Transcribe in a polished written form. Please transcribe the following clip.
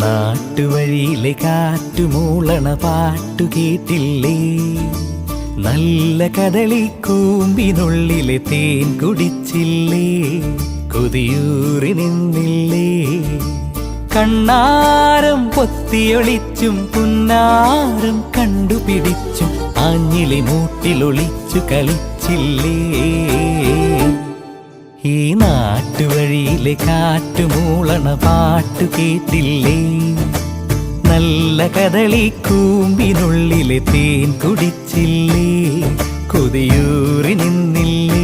നാട്ടുവഴിയിലെ കാറ്റുമൂളണ പാട്ടു കേട്ടില്ലേ? നല്ല കദളിക്കൂമ്പിനുള്ളിലെ തേൻ കുടിച്ചില്ലേ? കൊതിയൂറി നിന്നില്ലേ? കണ്ണാരം പൊത്തിയൊളിച്ചും പുന്നാരം കണ്ടുപിടിച്ചും ആഞ്ഞിലി മൂട്ടിലൊളിച്ചു കളിച്ചില്ലേ? ഈ നാട്ടുവഴിയിലെ കാറ്റുമൂളണ പാട്ടു കേട്ടില്ലേ? നല്ല കദളിക്കൂമ്പിനുള്ളിലെ തേൻ കുടിച്ചില്ലേ? കൊതിയൂറി നിന്നില്ലേ?